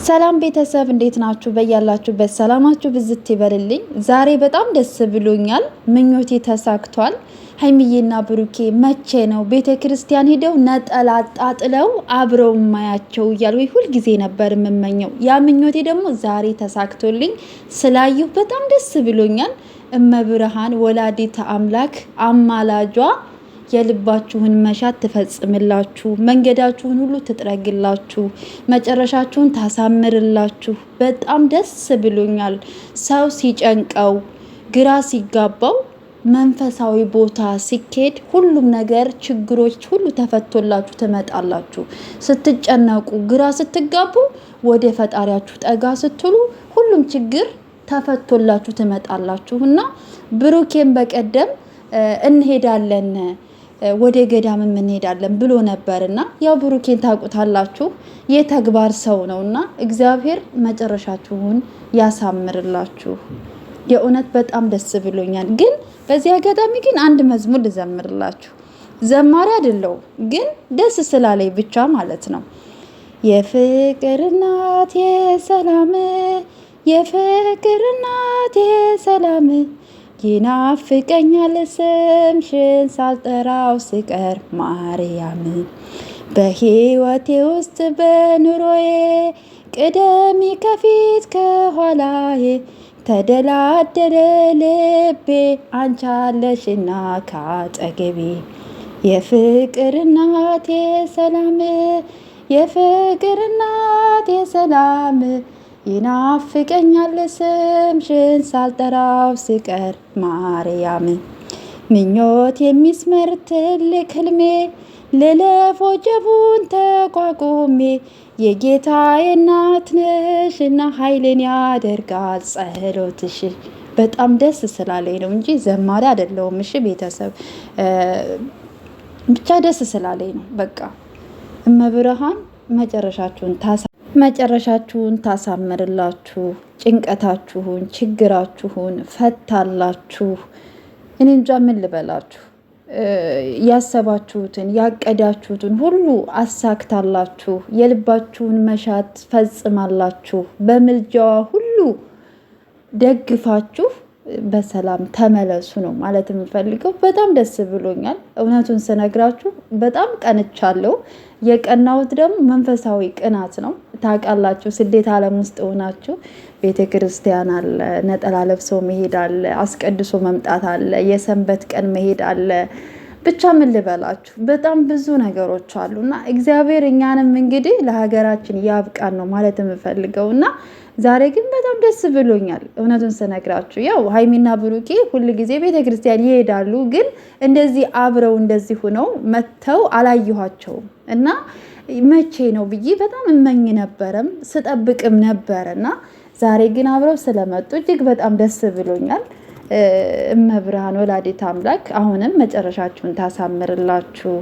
ሰላም ቤተሰብ እንዴት ናችሁ? በያላችሁበት ሰላማችሁ ብዝት ይበልልኝ። ዛሬ በጣም ደስ ብሎኛል። ምኞቴ ተሳክቷል። ሀይሚዬና ብሩኬ መቼ ነው ቤተ ክርስቲያን ሄደው ነጠላ ጣጥለው አብረው ማያቸው እያሉ ሁል ጊዜ ነበር የምመኘው። ያ ምኞቴ ደግሞ ዛሬ ተሳክቶልኝ ስላየሁ በጣም ደስ ብሎኛል። እመብርሃን ወላዲተ አምላክ አማላጇ የልባችሁን መሻት ትፈጽምላችሁ፣ መንገዳችሁን ሁሉ ትጥረግላችሁ፣ መጨረሻችሁን ታሳምርላችሁ። በጣም ደስ ብሎኛል። ሰው ሲጨንቀው ግራ ሲጋባው መንፈሳዊ ቦታ ሲኬድ ሁሉም ነገር ችግሮች ሁሉ ተፈቶላችሁ ትመጣላችሁ። ስትጨነቁ ግራ ስትጋቡ ወደ ፈጣሪያችሁ ጠጋ ስትሉ ሁሉም ችግር ተፈቶላችሁ ትመጣላችሁ እና ብሩኬን በቀደም እንሄዳለን ወደ ገዳም እንሄዳለን ብሎ ነበርና ያው ብሩኬን ታውቁታላችሁ፣ የተግባር ሰው ነውና እግዚአብሔር መጨረሻችሁን ያሳምርላችሁ። የእውነት በጣም ደስ ብሎኛል። ግን በዚህ አጋጣሚ ግን አንድ መዝሙር ልዘምርላችሁ። ዘማሪ አይደለው ግን ደስ ስላለኝ ብቻ ማለት ነው። የፍቅር እናት የሰላም፣ የፍቅር እናት የሰላም፣ ይናፍቀኛል ስምሽን ሳልጠራው ስቀር ማርያም። በህይወቴ ውስጥ በኑሮዬ ቅደሚ ከፊት ከኋላዬ፣ ተደላደለ ልቤ አንቻለሽና ካጠገቤ። የፍቅር እናት የሰላም፣ የፍቅር እናት የሰላም፣ ይናፍቀኛል ስምሽን ሳልጠራው ስቀር ማርያም። ምኞት የሚስመር ትልቅ ህልሜ ልለፍ ወጀቡን ተቋቁሜ፣ የጌታዬ እናት ነሽና ኃይልን ያደርጋል ጸሎትሽ። በጣም ደስ ስላለኝ ነው እንጂ ዘማሪ አይደለሁም። እሺ ቤተሰብ ብቻ ደስ ስላለኝ ነው። በቃ እመብርሃን መጨረሻችሁን ታሳምርላችሁ፣ ጭንቀታችሁን ችግራችሁን ፈታላችሁ። እኔ እንጃ ምን ልበላችሁ። ያሰባችሁትን ያቀዳችሁትን ሁሉ አሳክታላችሁ፣ የልባችሁን መሻት ፈጽማላችሁ፣ በምልጃዋ ሁሉ ደግፋችሁ በሰላም ተመለሱ ነው ማለት የምፈልገው። በጣም ደስ ብሎኛል። እውነቱን ስነግራችሁ በጣም ቀንቻለሁ። የቀናሁት ደግሞ መንፈሳዊ ቅናት ነው። ታውቃላችሁ፣ ስደት ዓለም ውስጥ ሆናችሁ ቤተ ክርስቲያን አለ፣ ነጠላ ለብሶ መሄድ አለ፣ አስቀድሶ መምጣት አለ፣ የሰንበት ቀን መሄድ አለ። ብቻ ምን ልበላችሁ በጣም ብዙ ነገሮች አሉና እግዚአብሔር እኛንም እንግዲህ ለሀገራችን ያብቃን ነው ማለት የምፈልገው እና ዛሬ ግን በጣም ደስ ብሎኛል። እውነቱን ስነግራችሁ ያው ሀይሚና ብሩኬ ሁል ጊዜ ቤተክርስቲያን ይሄዳሉ፣ ግን እንደዚህ አብረው እንደዚህ ሆነው መተው አላየኋቸውም እና መቼ ነው ብዬ በጣም እመኝ ነበረም ስጠብቅም ነበርና ዛሬ ግን አብረው ስለመጡ እጅግ በጣም ደስ ብሎኛል። እመብርሃን ወላዲተ አምላክ አሁንም መጨረሻችሁን ታሳምርላችሁ፣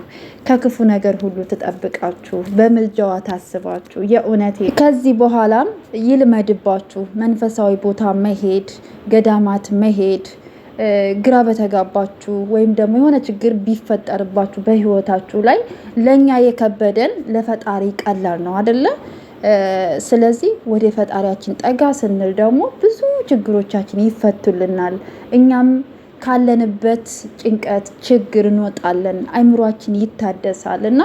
ከክፉ ነገር ሁሉ ትጠብቃችሁ፣ በምልጃዋ ታስባችሁ። የእውነቴ ከዚህ በኋላም ይልመድባችሁ መንፈሳዊ ቦታ መሄድ፣ ገዳማት መሄድ። ግራ በተጋባችሁ ወይም ደግሞ የሆነ ችግር ቢፈጠርባችሁ በህይወታችሁ ላይ ለእኛ የከበደን ለፈጣሪ ቀላል ነው አይደለ? ስለዚህ ወደ ፈጣሪያችን ጠጋ ስንል ደግሞ ብዙ ችግሮቻችን ይፈቱልናል። እኛም ካለንበት ጭንቀት ችግር እንወጣለን፣ አይምሯችን ይታደሳል እና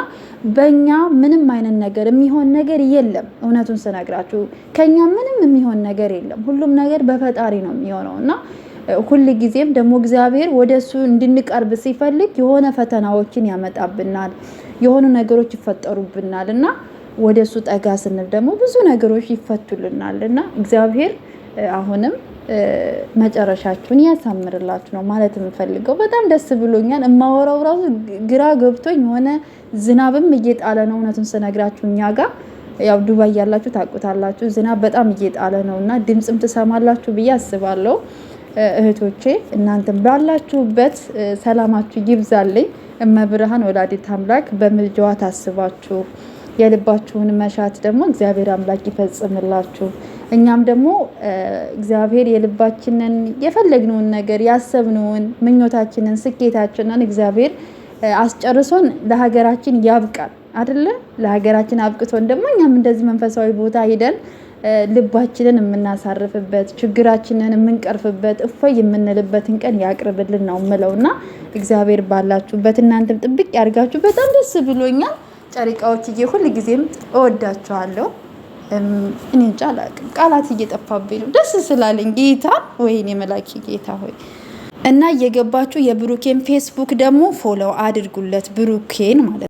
በእኛ ምንም አይነት ነገር የሚሆን ነገር የለም። እውነቱን ስነግራችሁ ከኛ ምንም የሚሆን ነገር የለም። ሁሉም ነገር በፈጣሪ ነው የሚሆነው እና ሁል ጊዜም ደግሞ እግዚአብሔር ወደሱ እንድንቀርብ ሲፈልግ የሆነ ፈተናዎችን ያመጣብናል፣ የሆኑ ነገሮች ይፈጠሩብናል እና ወደሱ ጠጋ ስንል ደግሞ ብዙ ነገሮች ይፈቱልናል እና እግዚአብሔር አሁንም መጨረሻችሁን ያሳምርላችሁ ነው ማለት የምፈልገው። በጣም ደስ ብሎኛል። እማወራው ራሱ ግራ ገብቶኝ የሆነ ዝናብም እየጣለ ነው። እውነቱን ስነግራችሁ እኛ ጋር ያው ዱባይ ያላችሁ ታውቁታላችሁ፣ ዝናብ በጣም እየጣለ ነው እና ድምፅም ትሰማላችሁ ብዬ አስባለሁ። እህቶቼ እናንተም ባላችሁበት ሰላማችሁ ይብዛልኝ። እመብርሃን ወላዲተ አምላክ በምልጃዋ ታስባችሁ የልባችሁን መሻት ደግሞ እግዚአብሔር አምላክ ይፈጽምላችሁ። እኛም ደግሞ እግዚአብሔር የልባችንን የፈለግነውን ነገር ያሰብነውን ምኞታችንን ስኬታችንን እግዚአብሔር አስጨርሶን ለሀገራችን ያብቃል አይደለ? ለሀገራችን አብቅቶን ደግሞ እኛም እንደዚህ መንፈሳዊ ቦታ ሄደን ልባችንን የምናሳርፍበት ችግራችንን የምንቀርፍበት እፎይ የምንልበትን ቀን ያቅርብልን ነው የምለውና እግዚአብሔር ባላችሁበት እናንተም ጥብቅ ያድርጋችሁ። በጣም ደስ ብሎኛል ጨሪቃዎችዬ፣ ሁል ጊዜም እወዳችኋለሁ። እኔ እንጃ አላውቅም፣ ቃላት እየጠፋብኝ ነው ደስ ስላለኝ ጌታ። ወይኔ መላኪ ጌታ ሆይ እና እየገባችሁ የብሩኬን ፌስቡክ ደግሞ ፎሎው አድርጉለት ብሩኬን ማለት ነው።